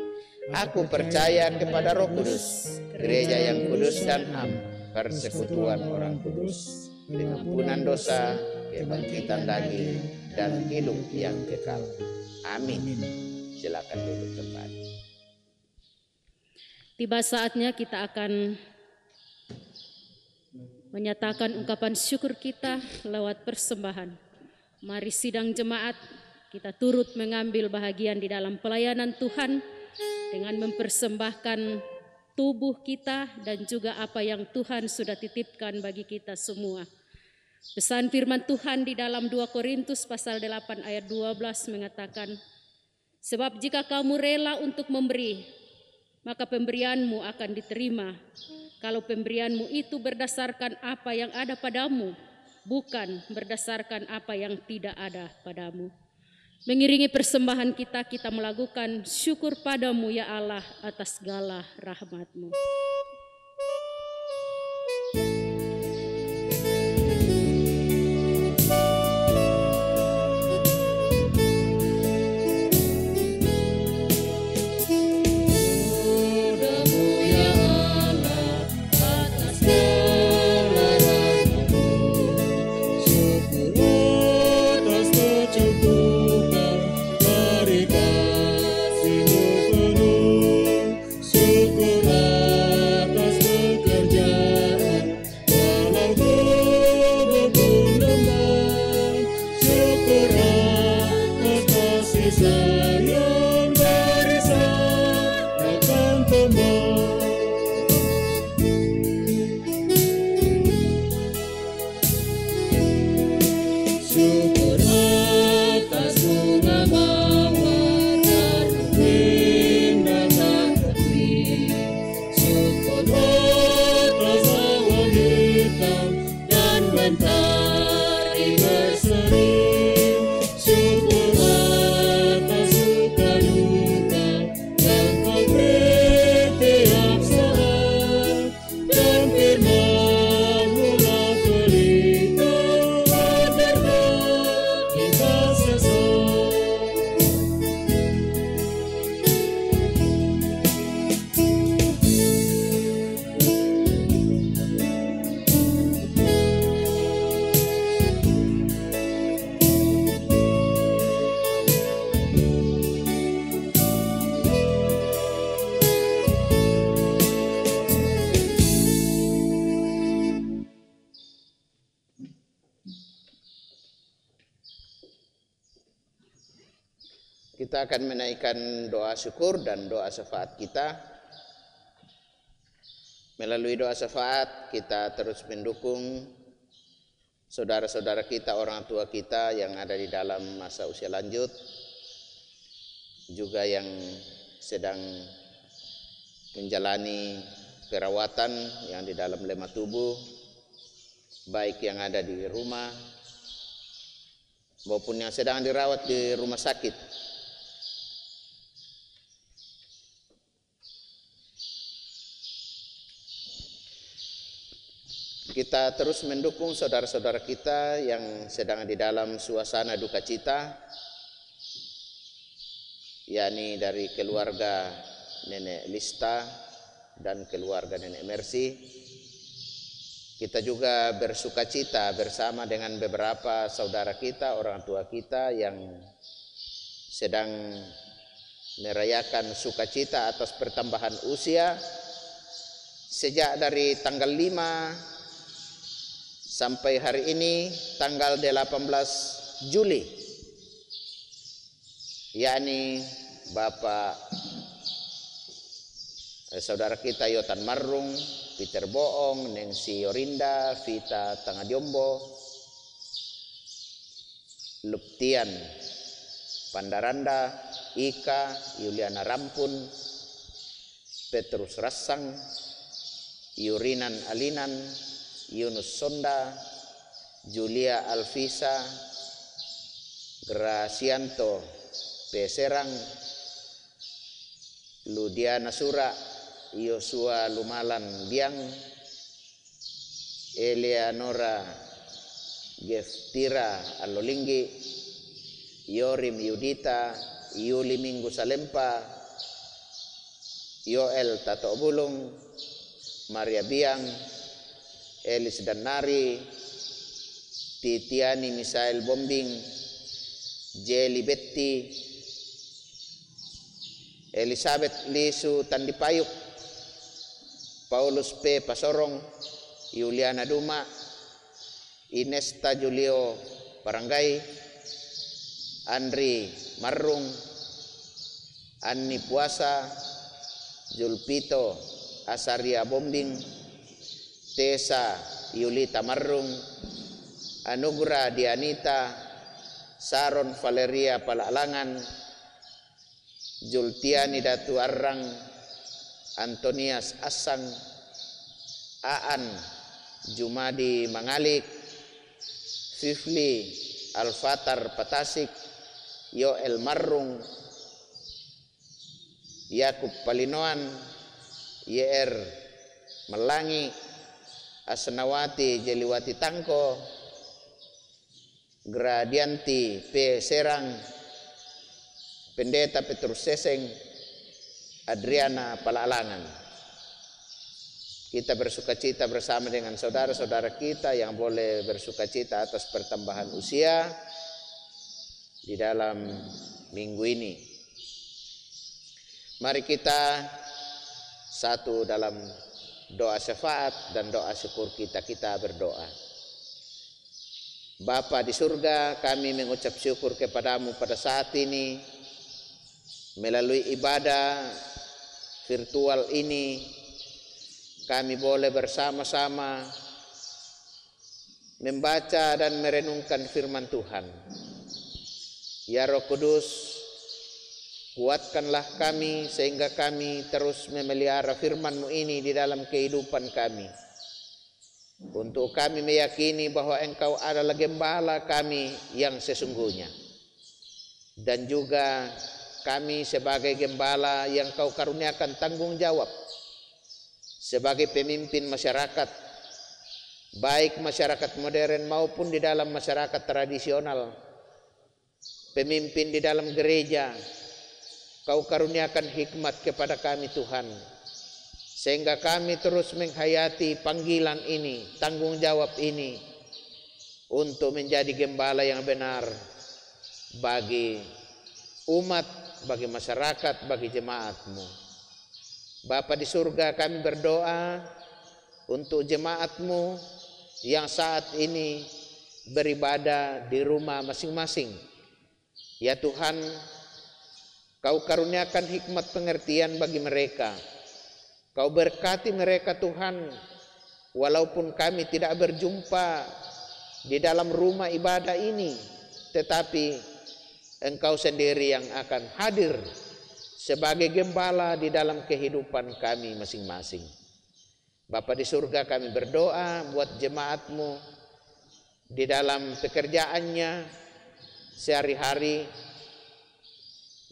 Aku percaya kepada Roh Kudus, gereja yang kudus dan am, persekutuan orang kudus, pengampunan dosa, kebangkitan daging, dan hidup yang kekal. Amin. Silakan duduk kembali. Tiba saatnya kita akan menyatakan ungkapan syukur kita lewat persembahan. Mari sidang jemaat, kita turut mengambil bahagian di dalam pelayanan Tuhan dengan mempersembahkan tubuh kita dan juga apa yang Tuhan sudah titipkan bagi kita semua. Pesan firman Tuhan di dalam 2 Korintus pasal 8 ayat 12 mengatakan, sebab jika kamu rela untuk memberi, maka pemberianmu akan diterima. Kalau pemberianmu itu berdasarkan apa yang ada padamu, bukan berdasarkan apa yang tidak ada padamu. Mengiringi persembahan kita, kita melakukan syukur padamu ya Allah atas segala rahmat-Mu. Kita akan menaikkan doa syukur dan doa syafaat kita. Melalui doa syafaat kita terus mendukung saudara-saudara kita, orang tua kita yang ada di dalam masa usia lanjut, juga yang sedang menjalani perawatan yang di dalam lemah tubuh, baik yang ada di rumah maupun yang sedang dirawat di rumah sakit. Kita terus mendukung saudara-saudara kita yang sedang di dalam suasana duka cita, yakni dari keluarga Nenek Lista dan keluarga Nenek Mercy. Kita juga bersuka cita bersama dengan beberapa saudara kita, orang tua kita yang sedang merayakan sukacita atas pertambahan usia sejak dari tanggal 5 sampai hari ini tanggal 18 Juli, yakni Bapak saudara kita Yotan Marrung, Peter Boong, Nancy Yorinda, Vita Tangadiombo, Luptian Pandaranda, Ika, Yuliana Rampun, Petrus Rassang, Yurinan Alinan, Yunus Sonda, Julia Alvisa, Gracianto P. Serang, Ludiana Sura, Yosua Lumalan Biang, Eleanora Geftira Alolinggi, Yorim Yudita, Yuli Minggu Salempa, Yoel Tato Bulung, Maria Biang, Elis Danari, Titiani Misael Bombing, Jelly Betty, Elizabeth Lisu Tandipayuk, Paulus P. Pasorong, Yuliana Duma, Inesta Julio Paranggai, Andri Marrung, Anni Puasa, Julpito Asaria Bombing, Tesa Yulita Marrung, Anugrah Dianita, Saron Valeria Palalangan, Jultiani Datu Arrang, Antonias Asang, Aan Jumadi Mangalik, Fifli Alfatar Patasik, Yoel Marrung, Yakub Palinoan, YR Melangi, Asnawati Jeliwati Tangko, Gradianti P. Serang, Pendeta Petrus Seseng, Adriana Palalangan. Kita bersukacita bersama dengan saudara-saudara kita yang boleh bersukacita atas pertambahan usia di dalam minggu ini. Mari kita satu dalam doa syafaat dan doa syukur kita berdoa. Bapa di surga, kami mengucap syukur kepadamu pada saat ini melalui ibadah virtual ini kami boleh bersama-sama membaca dan merenungkan firman Tuhan. Ya Roh Kudus, kuatkanlah kami sehingga kami terus memelihara firman-Mu ini di dalam kehidupan kami. Untuk kami meyakini bahwa Engkau adalah gembala kami yang sesungguhnya. Dan juga kami sebagai gembala yang Kau karuniakan tanggung jawab sebagai pemimpin masyarakat, baik masyarakat modern maupun di dalam masyarakat tradisional, pemimpin di dalam gereja. Kau karuniakan hikmat kepada kami Tuhan, sehingga kami terus menghayati panggilan ini, tanggung jawab ini, untuk menjadi gembala yang benar bagi umat, bagi masyarakat, bagi jemaat-Mu. Bapa di surga, kami berdoa untuk jemaat-Mu yang saat ini beribadah di rumah masing-masing. Ya Tuhan, Kau karuniakan hikmat pengertian bagi mereka. Kau berkati mereka Tuhan, walaupun kami tidak berjumpa di dalam rumah ibadah ini, tetapi Engkau sendiri yang akan hadir sebagai gembala di dalam kehidupan kami masing-masing. Bapa di surga, kami berdoa buat jemaat-Mu di dalam pekerjaannya sehari-hari,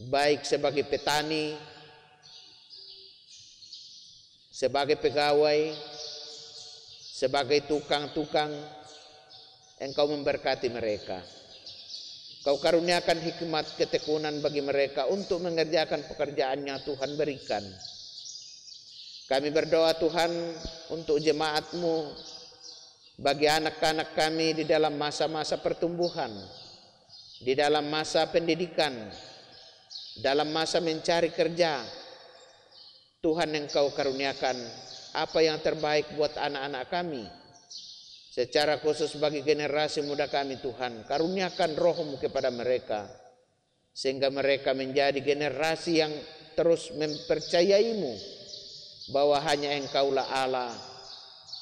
baik sebagai petani, sebagai pegawai, sebagai tukang-tukang. Engkau memberkati mereka. Kau karuniakan hikmat ketekunan bagi mereka untuk mengerjakan pekerjaannya Tuhan berikan. Kami berdoa Tuhan untuk jemaat-Mu, bagi anak-anak kami di dalam masa-masa pertumbuhan, di dalam masa pendidikan, dalam masa mencari kerja, Tuhan Engkau karuniakan apa yang terbaik buat anak-anak kami. Secara khusus bagi generasi muda kami, Tuhan, karuniakan Roh-Mu kepada mereka, sehingga mereka menjadi generasi yang terus mempercayai-Mu, bahwa hanya Engkaulah Allah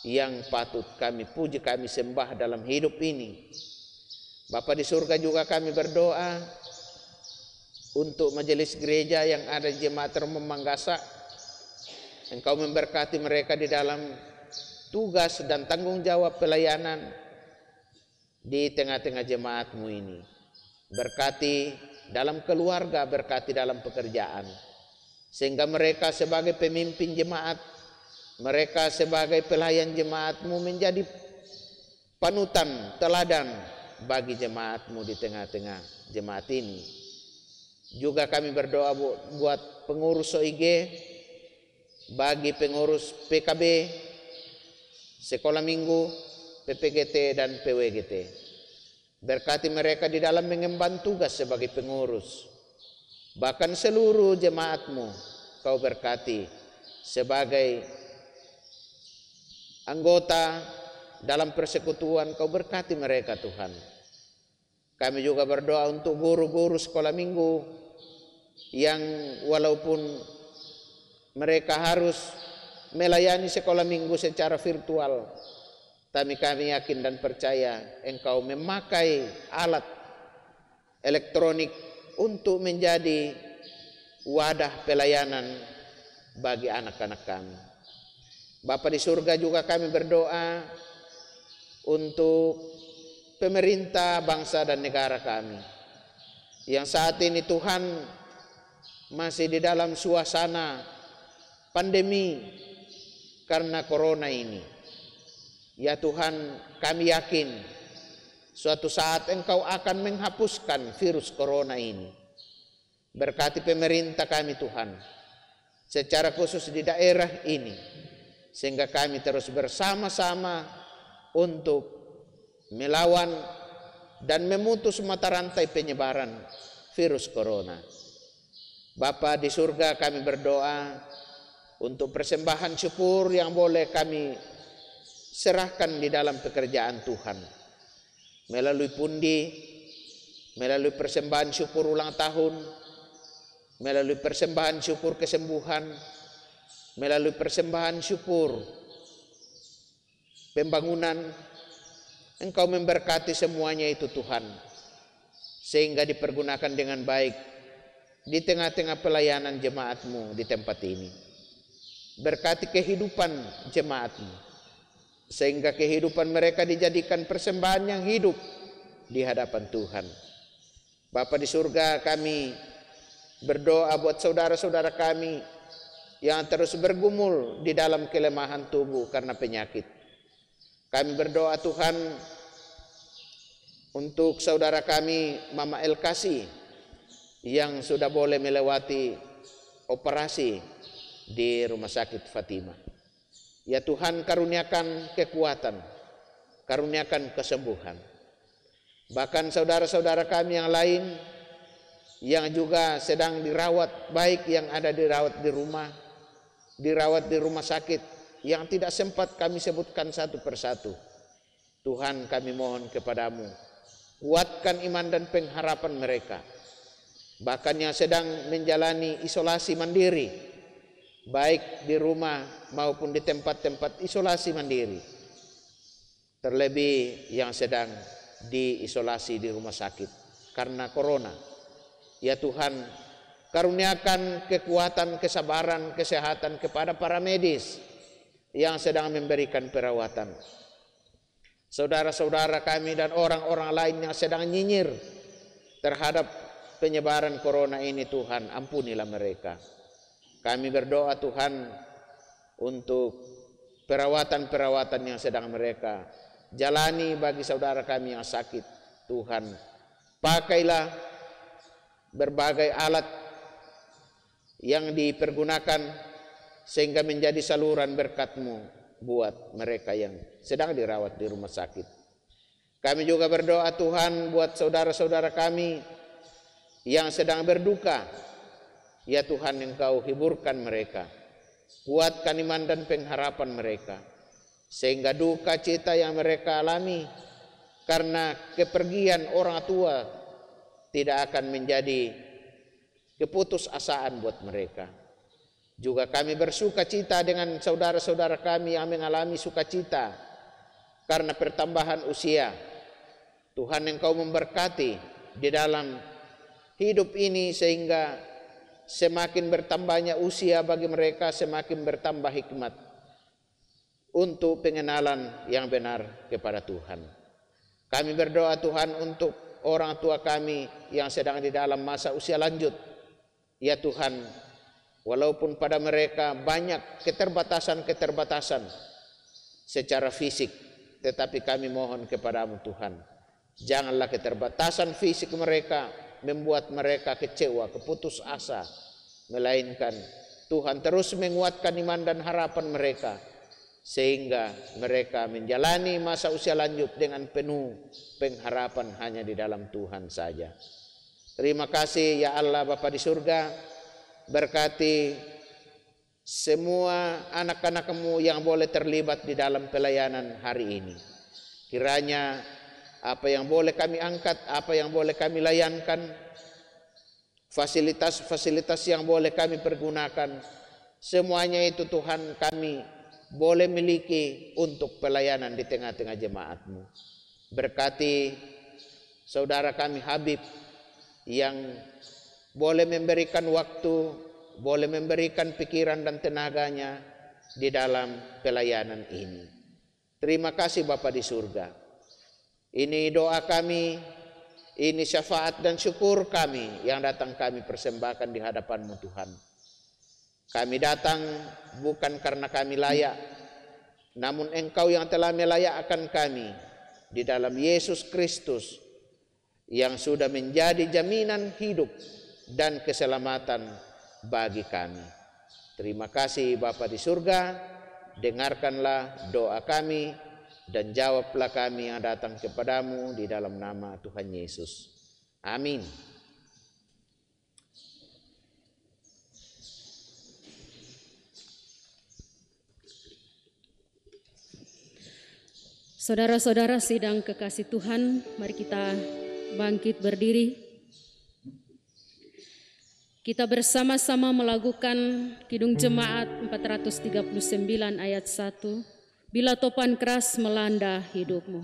yang patut kami puji, kami sembah dalam hidup ini. Bapa di surga, juga kami berdoa untuk majelis gereja yang ada di Jemaat Romo Manggasa. Engkau memberkati mereka di dalam tugas dan tanggung jawab pelayanan di tengah-tengah jemaat-Mu ini. Berkati dalam keluarga, berkati dalam pekerjaan, sehingga mereka sebagai pemimpin jemaat, mereka sebagai pelayan jemaat-Mu menjadi panutan, teladan bagi jemaat-Mu di tengah-tengah jemaat ini. Juga kami berdoa buat pengurus OIG, bagi pengurus PKB, Sekolah Minggu, PPGT dan PWGT. Berkati mereka di dalam mengemban tugas sebagai pengurus. Bahkan seluruh jemaat-Mu Kau berkati sebagai anggota dalam persekutuan, Kau berkati mereka, Tuhan. Kami juga berdoa untuk guru-guru sekolah minggu yang walaupun mereka harus melayani sekolah minggu secara virtual, tapi kami yakin dan percaya Engkau memakai alat elektronik untuk menjadi wadah pelayanan bagi anak-anak kami. Bapa di surga, juga kami berdoa untuk pemerintah bangsa dan negara kami yang saat ini, Tuhan, masih di dalam suasana pandemi karena corona ini. Ya Tuhan, kami yakin suatu saat Engkau akan menghapuskan virus corona ini. Berkati pemerintah kami, Tuhan, secara khusus di daerah ini, sehingga kami terus bersama-sama untuk melawan dan memutus mata rantai penyebaran virus corona. Bapa di surga, kami berdoa untuk persembahan syukur yang boleh kami serahkan di dalam pekerjaan Tuhan, melalui pundi, melalui persembahan syukur ulang tahun, melalui persembahan syukur kesembuhan, melalui persembahan syukur pembangunan. Engkau memberkati semuanya itu, Tuhan, sehingga dipergunakan dengan baik di tengah-tengah pelayanan jemaat-Mu di tempat ini. Berkati kehidupan jemaat-Mu, sehingga kehidupan mereka dijadikan persembahan yang hidup di hadapan Tuhan. Bapa di surga, kami berdoa buat saudara-saudara kami yang terus bergumul di dalam kelemahan tubuh karena penyakit. Kami berdoa, Tuhan, untuk saudara kami Mama Elkasi yang sudah boleh melewati operasi di Rumah Sakit Fatima. Ya Tuhan, karuniakan kekuatan, karuniakan kesembuhan. Bahkan saudara-saudara kami yang lain yang juga sedang dirawat, baik yang ada dirawat di rumah sakit, yang tidak sempat kami sebutkan satu persatu. Tuhan, kami mohon kepadamu, kuatkan iman dan pengharapan mereka. Bahkan yang sedang menjalani isolasi mandiri, baik di rumah maupun di tempat-tempat isolasi mandiri, terlebih yang sedang diisolasi di rumah sakit karena corona. Ya Tuhan, karuniakan kekuatan, kesabaran, kesehatan kepada para medis yang sedang memberikan perawatan. Saudara-saudara kami dan orang-orang lain yang sedang nyinyir terhadap penyebaran corona ini, Tuhan, ampunilah mereka. Kami berdoa, Tuhan, untuk perawatan-perawatan yang sedang mereka jalani bagi saudara kami yang sakit. Tuhan, pakailah berbagai alat yang dipergunakan sehingga menjadi saluran berkat-Mu buat mereka yang sedang dirawat di rumah sakit. Kami juga berdoa, Tuhan, buat saudara-saudara kami yang sedang berduka Ya Tuhan, Engkau hiburkan mereka, kuatkan iman dan pengharapan mereka, sehingga duka cita yang mereka alami karena kepergian orang tua tidak akan menjadi keputusasaan buat mereka. Juga kami bersuka cita dengan saudara-saudara kami yang mengalami sukacita karena pertambahan usia. Tuhan, Engkau memberkati di dalam hidup ini sehingga semakin bertambahnya usia bagi mereka, semakin bertambah hikmat untuk pengenalan yang benar kepada Tuhan. Kami berdoa Tuhan untuk orang tua kami yang sedang di dalam masa usia lanjut. Ya Tuhan, walaupun pada mereka banyak keterbatasan-keterbatasan secara fisik, tetapi kami mohon kepadamu Tuhan, janganlah keterbatasan fisik mereka membuat mereka kecewa, keputus asa, melainkan Tuhan terus menguatkan iman dan harapan mereka, sehingga mereka menjalani masa usia lanjut dengan penuh pengharapan hanya di dalam Tuhan saja. Terima kasih ya Allah Bapa di surga, berkati semua anak-anak-Mu yang boleh terlibat di dalam pelayanan hari ini. Kiranya apa yang boleh kami angkat, apa yang boleh kami layankan, fasilitas-fasilitas yang boleh kami pergunakan, semuanya itu Tuhan kami boleh miliki untuk pelayanan di tengah-tengah jemaat-Mu. Berkati saudara kami Habib yang boleh memberikan waktu, boleh memberikan pikiran dan tenaganya di dalam pelayanan ini. Terima kasih Bapa di surga. Ini doa kami, ini syafaat dan syukur kami yang datang kami persembahkan di hadapan-Mu Tuhan. Kami datang bukan karena kami layak, namun Engkau yang telah melayakkan kami di dalam Yesus Kristus yang sudah menjadi jaminan hidup dan keselamatan bagi kami. Terima kasih Bapa di surga, dengarkanlah doa kami dan jawablah kami yang datang kepadamu di dalam nama Tuhan Yesus. Amin. Saudara-saudara sidang kekasih Tuhan, mari kita bangkit berdiri. Kita bersama-sama melakukan Kidung Jemaat 439 ayat 1. Bila topan keras melanda hidupmu.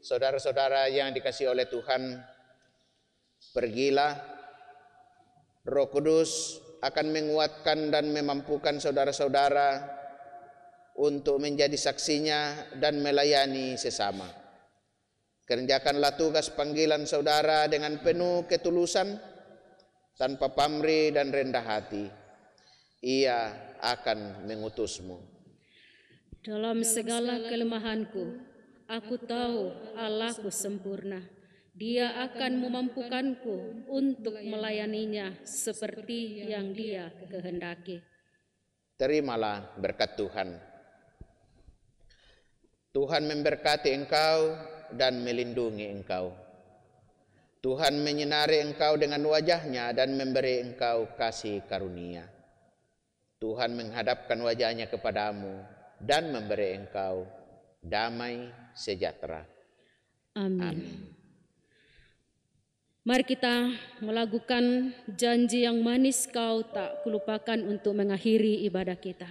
Saudara-saudara yang dikasihi oleh Tuhan, pergilah, Roh Kudus akan menguatkan dan memampukan saudara-saudara untuk menjadi saksinya dan melayani sesama. Kerjakanlah tugas panggilan saudara dengan penuh ketulusan, tanpa pamrih dan rendah hati. Ia akan mengutusmu. Dalam segala kelemahanku, aku tahu Allahku sempurna. Dia akan memampukanku untuk melayaninya seperti yang Dia kehendaki. Terimalah berkat Tuhan. Tuhan memberkati engkau dan melindungi engkau. Tuhan menyinari engkau dengan wajah-Nya dan memberi engkau kasih karunia. Tuhan menghadapkan wajah-Nya kepadamu dan memberi engkau damai sejahtera. Amin. Mari kita melakukan janji yang manis kau tak kulupakan untuk mengakhiri ibadah kita.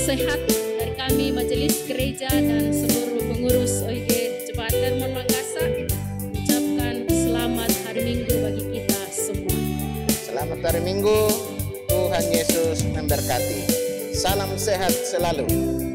Sehat dari kami Majelis Gereja dan seluruh pengurus OIG Jemaat Hermon Mangkasa ucapkan selamat hari Minggu bagi kita semua. Selamat hari Minggu, Tuhan Yesus memberkati. Salam sehat selalu.